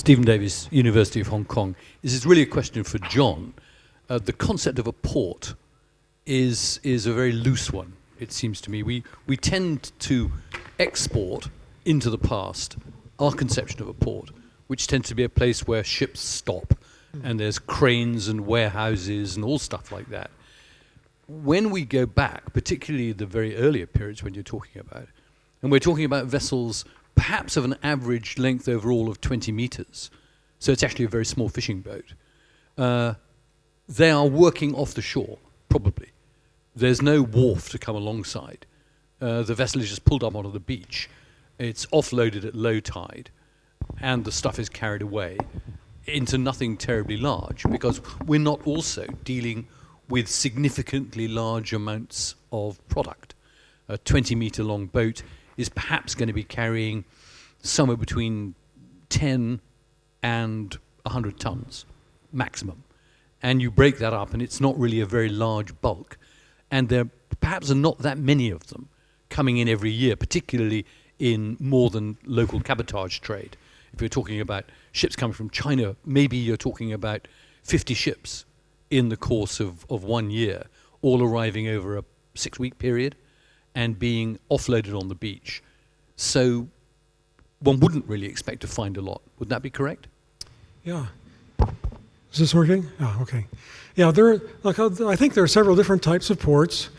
Stephen Davis, University of Hong Kong. This is really a question for John. The concept of a port is a very loose one, it seems to me. We tend to export into the past our conception of a port, which tends to be a place where ships stop and there's cranes and warehouses and all stuff like that. When we go back, particularly the very earlier periods when you're talking about, and we're talking about vessels perhaps of an average length overall of 20 meters, so it's actually a very small fishing boat, they are working off the shore, probably. There's no wharf to come alongside. The vessel is just pulled up onto the beach. It's offloaded at low tide, and the stuff is carried away into nothing terribly large, because we're not also dealing with significantly large amounts of product. A 20-meter long boat is perhaps going to be carrying somewhere between 10 and 100 tons maximum. And you break that up, and it's not really a very large bulk. And there perhaps are not that many of them coming in every year, particularly in more than local cabotage trade. If you're talking about ships coming from China, maybe you're talking about 50 ships in the course of 1 year, all arriving over a 6-week period and being offloaded on the beach. So one wouldn't really expect to find a lot. Would that be correct? Yeah. Is this working? Oh, okay. Yeah, I think there are several different types of ports,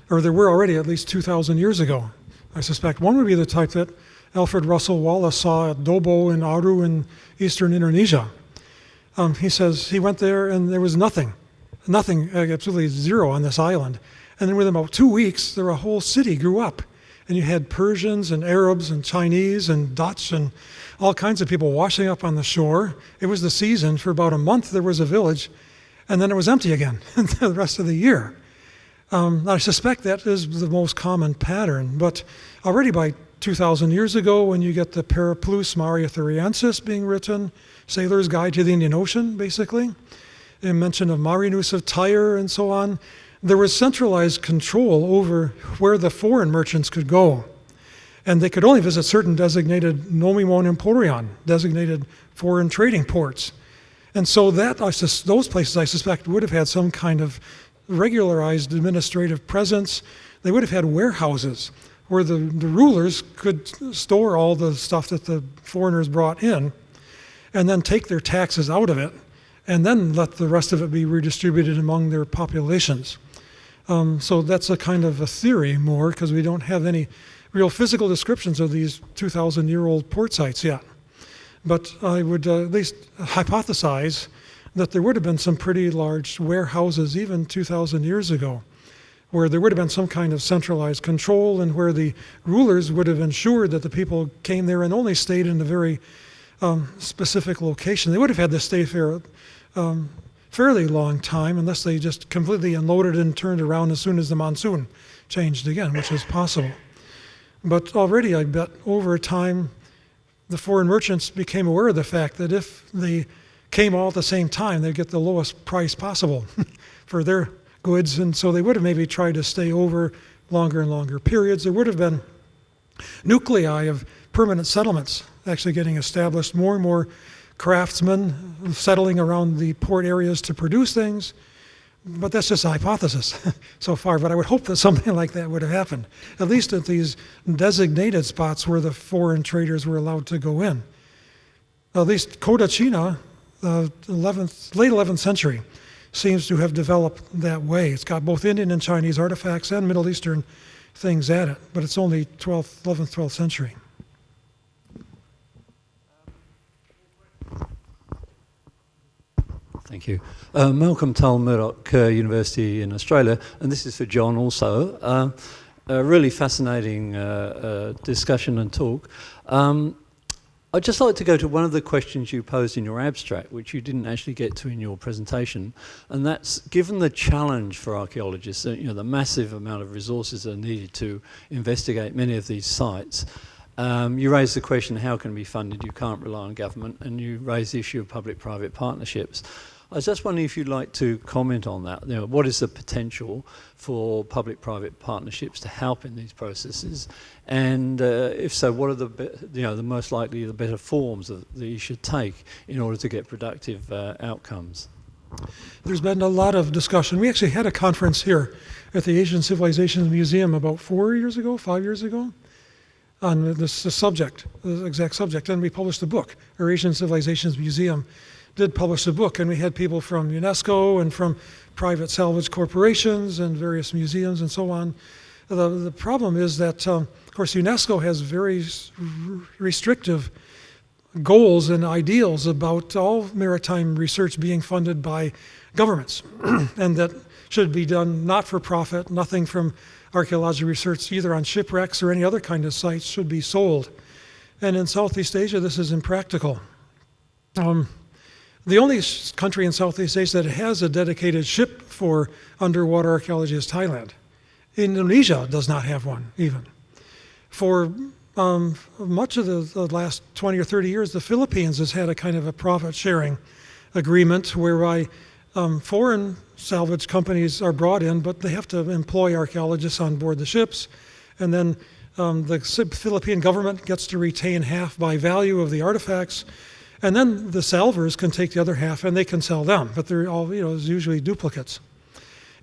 or there were already at least 2,000 years ago. I suspect one would be the type that Alfred Russel Wallace saw at Dobo in Aru in eastern Indonesia. He says he went there and there was nothing, absolutely zero on this island. And then within about 2 weeks, a whole city grew up. And you had Persians and Arabs and Chinese and Dutch and all kinds of people washing up on the shore. It was the season. For about a month, there was a village, and then it was empty again the rest of the year. I suspect that is the most common pattern. But already by 2,000 years ago, when you get the Periplus Mariathuriensis being written, Sailor's Guide to the Indian Ocean, basically, a mention of Marinus of Tyre and so on, there was centralized control over where the foreign merchants could go. And they could only visit certain designated nomimon emporion, designated foreign trading ports. And so those places, I suspect, would have had some kind of regularized administrative presence. They would have had warehouses where the rulers could store all the stuff that the foreigners brought in and then take their taxes out of it and then let the rest of it be redistributed among their populations. So that's a kind of a theory more, because we don't have any real physical descriptions of these 2,000-year-old port sites yet. But I would at least hypothesize that there would have been some pretty large warehouses even 2,000 years ago, where there would have been some kind of centralized control and where the rulers would have ensured that the people came there and only stayed in a very specific location. They would have had to stay for fairly long time, unless they just completely unloaded and turned around as soon as the monsoon changed again, which is possible. But already, I bet, over time, the foreign merchants became aware of the fact that if they came all at the same time, they'd get the lowest price possible for their goods, and so they would have maybe tried to stay over longer and longer periods. There would have been nuclei of permanent settlements actually getting established, more and more craftsmen settling around the port areas to produce things. But that's just a hypothesis so far. But I would hope that something like that would have happened, at least at these designated spots where the foreign traders were allowed to go in. At least Codachina, late 11th century, seems to have developed that way. It's got both Indian and Chinese artifacts and Middle Eastern things at it, but it's only 11th, 12th century. Thank you. Malcolm Tull, Murdoch University in Australia, and this is for John also. A really fascinating discussion and talk. I'd just like to go to one of the questions you posed in your abstract, which you didn't actually get to in your presentation, and that's, given the challenge for archaeologists, the massive amount of resources that are needed to investigate many of these sites, you raised the question, how can it be funded? You can't rely on government, and you raised the issue of public-private partnerships. I was just wondering if you'd like to comment on that. You know, what is the potential for public-private partnerships to help in these processes? And if so, what are the most likely, the better forms that you should take in order to get productive outcomes? There's been a lot of discussion. We actually had a conference here at the Asian Civilizations Museum about 5 years ago, on this subject, the exact subject. And we published a book. Our Asian Civilizations Museum did publish a book, and we had people from UNESCO and from private salvage corporations and various museums and so on. The problem is that, of course, UNESCO has very restrictive goals and ideals about all maritime research being funded by governments, and that should be done not for profit. Nothing from archaeological research, either on shipwrecks or any other kind of sites, should be sold. And in Southeast Asia, this is impractical. The only country in Southeast Asia that has a dedicated ship for underwater archaeology is Thailand. Indonesia does not have one, even. For much of the last 20 or 30 years, the Philippines has had a kind of a profit-sharing agreement whereby foreign salvage companies are brought in, but they have to employ archaeologists on board the ships, and then the Philippine government gets to retain half by value of the artifacts, and then the salvers can take the other half and they can sell them, but they're all, usually duplicates.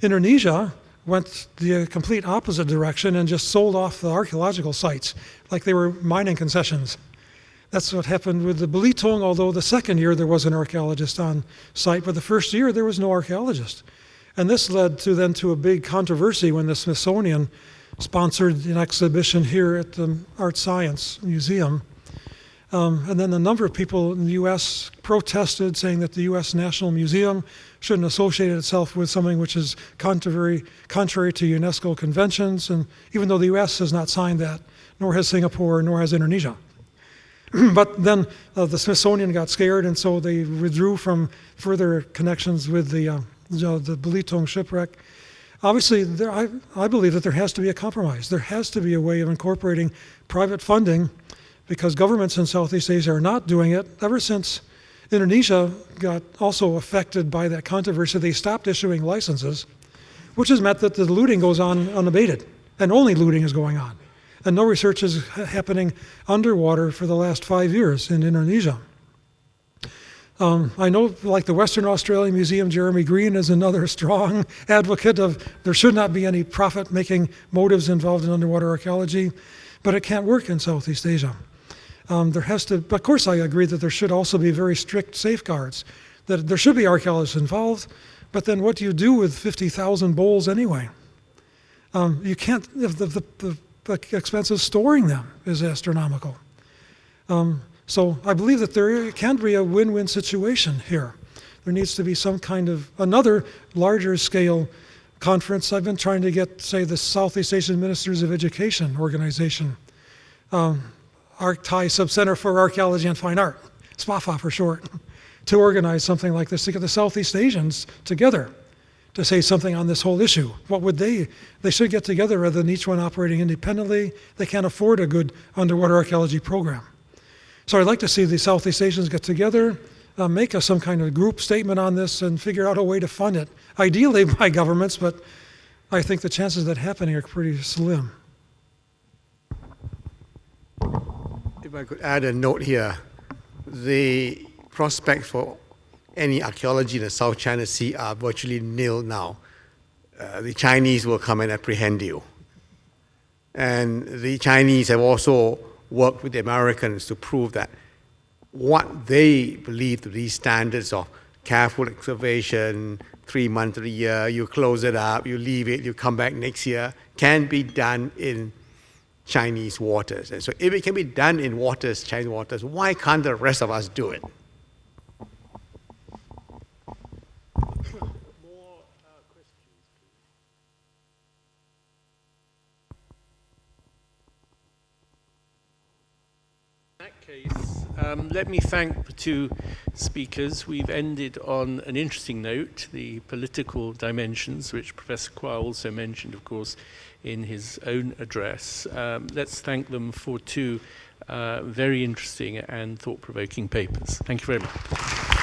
Indonesia went the complete opposite direction and just sold off the archaeological sites like they were mining concessions. That's what happened with the Belitung, although the second year there was an archaeologist on site, but the first year there was no archaeologist. And this led to a big controversy when the Smithsonian sponsored an exhibition here at the Art Science Museum. And then a number of people in the U.S. protested, saying that the U.S. National Museum shouldn't associate itself with something which is contrary to UNESCO conventions, and even though the U.S. has not signed that, nor has Singapore, nor has Indonesia. But then the Smithsonian got scared, and so they withdrew from further connections with the Belitung shipwreck. Obviously, I believe that there has to be a compromise. There has to be a way of incorporating private funding, because governments in Southeast Asia are not doing it. Ever since Indonesia got also affected by that controversy, they stopped issuing licenses, which has meant that the looting goes on unabated, and only looting is going on. And no research is happening underwater for the last 5 years in Indonesia. I know, like the Western Australia Museum, Jeremy Green is another strong advocate of there should not be any profit-making motives involved in underwater archaeology, but it can't work in Southeast Asia. But of course I agree that there should also be very strict safeguards, that there should be archaeologists involved, but then what do you do with 50,000 bowls anyway? You can't, if the expense of storing them is astronomical. So I believe that there can be a win-win situation here. There needs to be some kind of another larger scale conference. I've been trying to get, say, the Southeast Asian Ministers of Education organization, Thai Sub-Center for Archaeology and Fine Art, SPAFA for short, to organize something like this, to get the Southeast Asians together to say something on this whole issue. What would they should get together rather than each one operating independently. They can't afford a good underwater archaeology program. So I'd like to see the Southeast Asians get together, make some kind of group statement on this and figure out a way to fund it, ideally by governments, but I think the chances of that happening are pretty slim. If I could add a note here, the prospects for any archaeology in the South China Sea are virtually nil now. The Chinese will come and apprehend you. And the Chinese have also worked with the Americans to prove that what they believe to be standards of careful excavation, 3 months of the year, you close it up, you leave it, you come back next year, can be done in Chinese waters. And so if it can be done in waters, Chinese waters, why can't the rest of us do it? Let me thank the two speakers. We've ended on an interesting note, the political dimensions, which Professor Kwa also mentioned, of course, in his own address. Let's thank them for two very interesting and thought-provoking papers. Thank you very much.